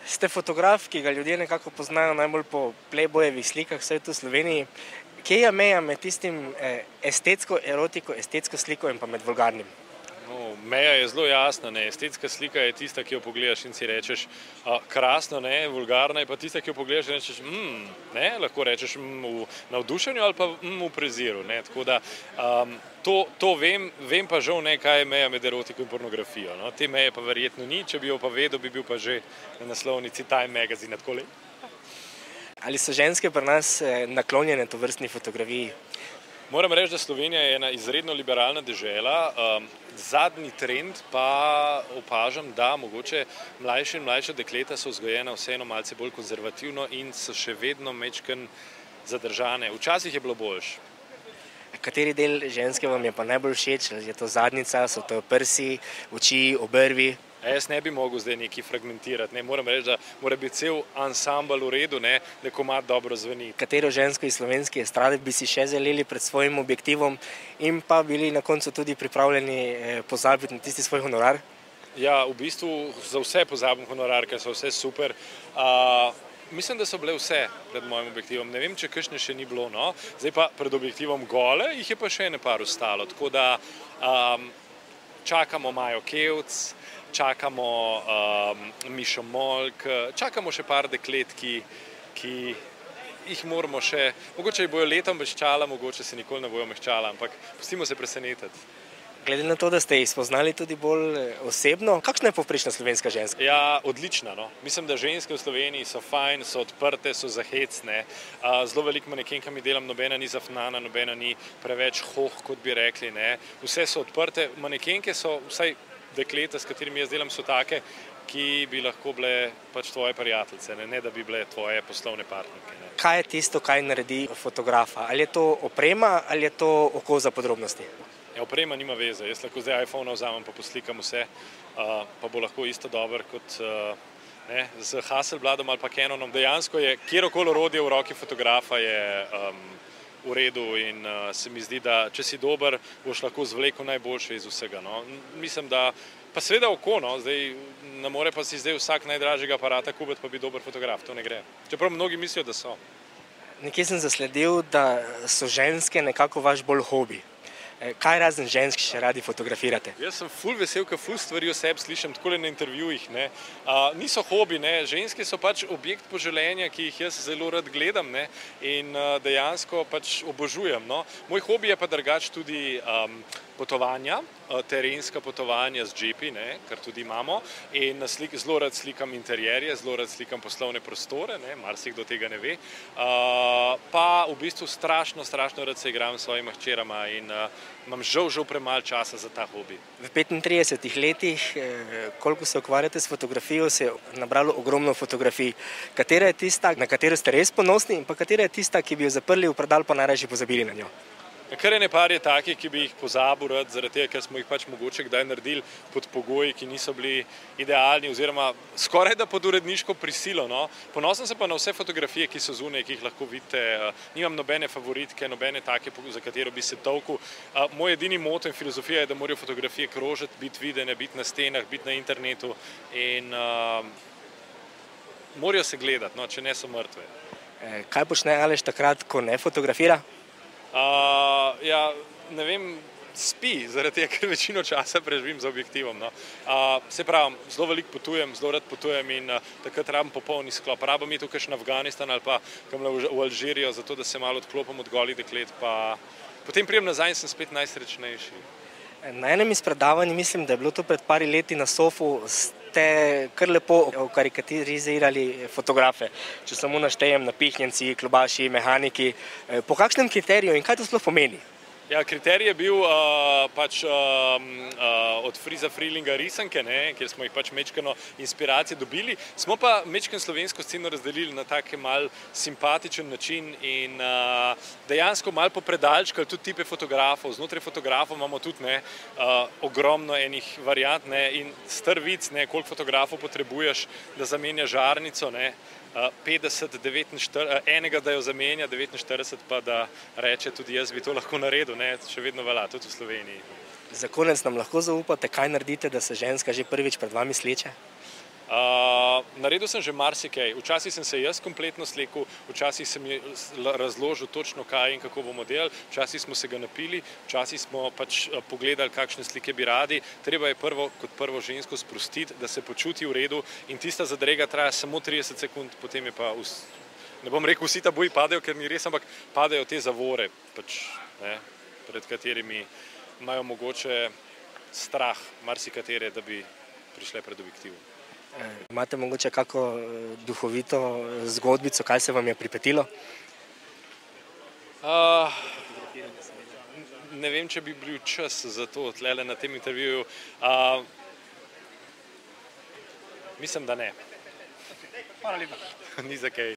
Ste fotograf, ki ga ljudje nekako poznajo najbolj po Playboyevih slikah, vsaj tu v Sloveniji. Kje je meja med tistim estetsko erotiko, estetsko sliko in pa med vulgarnim? No, meja je zelo jasna, ne. Estetska slika je tista, ki jo pogledaš in si rečeš krasno, ne, vulgarna je pa tista, ki jo pogledaš in rečeš ne, lahko rečeš v navdušenju ali pa v preziru, ne, tako da to vem pa žal ne, kaj je meja med erotiko in pornografijo, no, te meje pa verjetno ni, če bi jo pa vedel, bi bil pa že na naslovnici Time Magazine, takole. Ali so ženske pri nas naklonjene tovrstni fotografiji? Moram reči, da Slovenija je ena izredno liberalna dežela. Zadnji trend pa opažam, da mogoče mlajše in mlajša dekleta so vzgojena vseeno malce bolj konzervativno in so še vedno majčkeno zadržane. Včasih je bilo boljše. Kateri del ženske vam je pa najbolj všeč? Je to zadnjica, so to prsi, oči, obrvi? Jaz ne bi mogel zdaj nekaj fragmentirati, ne, moram reči, da mora biti cel ansambel v redu, ne, da komad dobro zveni. Katero žensko iz slovenske estrade bi si še želeli pred svojim objektivom in pa bili na koncu tudi pripravljeni pozabiti na tisti svoj honorar? Ja, v bistvu za vse pozabim honorar, ker so vse super. Mislim, da so bile vse pred mojim objektivom. Ne vem, če kakšne še ni bilo, no. Zdaj pa pred objektivom gole, jih je pa še ene par ostalo, tako da čakamo Majo Kevc, čakamo Mišo Molk, čakamo še par deklet, ki jih moramo še, mogoče jih bojo letom mehčala, mogoče se nikoli ne bojo mehčala, ampak pustimo se presenetiti. Glede na to, da ste jih spoznali tudi bolj osebno, kakšna je povprečna slovenska ženska? Ja, odlična, no. Mislim, da ženske v Sloveniji so fajn, so odprte, so zahecne. Zelo veliko manekenkami delam, nobena ni zafnana, nobena ni preveč kot bi rekli, ne. Vse so odprte, manekenke so, vsaj dekleta, s katerimi jaz delam, so take, ki bi lahko bile pač tvoje prijateljice, ne da bi bile tvoje poslovne partnerke. Ne. Kaj je tisto, kaj naredi fotografa? Ali je to oprema ali je to oko za podrobnosti? Ja, oprema nima veze. Jaz lahko zdaj iPhone vzamem pa poslikam vse, pa bo lahko isto dober kot z Hasselbladom ali pa Canonom. Dejansko je kjerokoli orodje v roki fotografa je v redu in se mi zdi, da če si dober, boš lahko zvlekel najboljše iz vsega. No. Mislim, da pa seveda oko, no, zdaj ne more pa si zdaj vsak najdražjega aparata kupiti, pa bi dober fotograf, to ne gre. Čeprav mnogi mislijo, da so. Nekje sem zasledil, da so ženske nekako vaš bolj hobi. Kaj razen žensk še radi fotografirate? Jaz sem ful vesel, ker ful stvari o sebi slišim takole na intervjujih. Ne. Niso hobi, ne. Ženske so pač objekt poželenja, ki jih jaz zelo rad gledam, ne. In dejansko pač obožujem. No. Moj hobi je pa drugače tudi potovanja, terenska potovanja z džipi, ne, kar tudi imamo, in zelo rad slikam interjerje, zelo rad slikam poslovne prostore, ne, marsikdo tega ne ve, pa v bistvu strašno rad se igram s svojima hčerama in imam žal premalo časa za ta hobi. V 35 letih, koliko se ukvarjate s fotografijo, se je nabralo ogromno fotografij. Katera je tista, na katero ste res ponosni, in pa katera je tista, ki bi jo zaprli v predal, pa najrajši pozabili na njo? Kar ene par je takih, ki bi jih pozabil rad, zaradi tega, ker smo jih pač mogoče kdaj naredili pod pogoji, ki niso bili idealni oziroma skoraj da pod uredniško prisilo. No. Ponosen sem pa na vse fotografije, ki so zunaj, ki jih lahko vidite. Nimam nobene favoritke, nobene take, za katero bi se tolkel. Moj edini moto in filozofija je, da morajo fotografije krožiti, biti videne, biti na stenah, biti na internetu in morajo se gledati, no, če ne so mrtve. Kaj počne Aleš takrat, ko ne fotografira? Ja, ne vem, spi, zaradi tega, ker večino časa preživim za objektivom. No. Se pravim, zelo veliko potujem, zelo rad potujem in takrat rabim popolni sklop. Rabim iti tukaj na Afganistan ali pa v Alžirijo, zato da se malo odklopim od golih deklet, pa potem prijem nazaj in sem spet najsrečnejši. Na enem iz predavanj, mislim, da je bilo to pred pari leti na Sofu, ste kar lepo okarikaturizirali fotografe. Če samo naštejem napihnjenci, klobaši, mehaniki. Po kakšnem kriteriju in kaj to sploh pomeni? Ja, kriterij je bil pač od Friza Freelinga risanke, ne, kjer smo jih pač mečkano inspiracije dobili. Smo pa mečkano slovensko sceno razdelili na tak mal simpatičen način in dejansko mal popredalčkali tudi tipe fotografov. Znotraj fotografov imamo tudi ogromno enih variant in star vic, koliko fotografov potrebuješ, da zamenja žarnico, 50, 49, enega da jo zamenja, 49 pa da reče tudi jaz bi to lahko naredil, še vedno velja, tudi v Sloveniji. Za konec nam lahko zaupate, kaj naredite, da se ženska že prvič pred vami sleče? Naredil sem že marsikaj. Včasih sem se jaz kompletno slekel, včasih sem razložil točno kaj in kako bomo delali, včasih smo se ga napili, včasih smo pač pogledali, kakšne slike bi radi. Treba je kot prvo žensko sprostiti, da se počuti v redu in tista zadrega traja samo 30 sekund, potem je pa, ne bom rekel, vsi tabuji padejo, ker ni res, ampak padejo te zavore, pač, ne, pred katerimi imajo mogoče strah marsikatere, da bi prišle pred objektiv. Imate mogoče kako duhovito zgodbico, kaj se vam je pripetilo? Ne vem, če bi bil čas za to tlele na tem intervjuju. Mislim, da ne. Hvala lepa. Ni za kaj.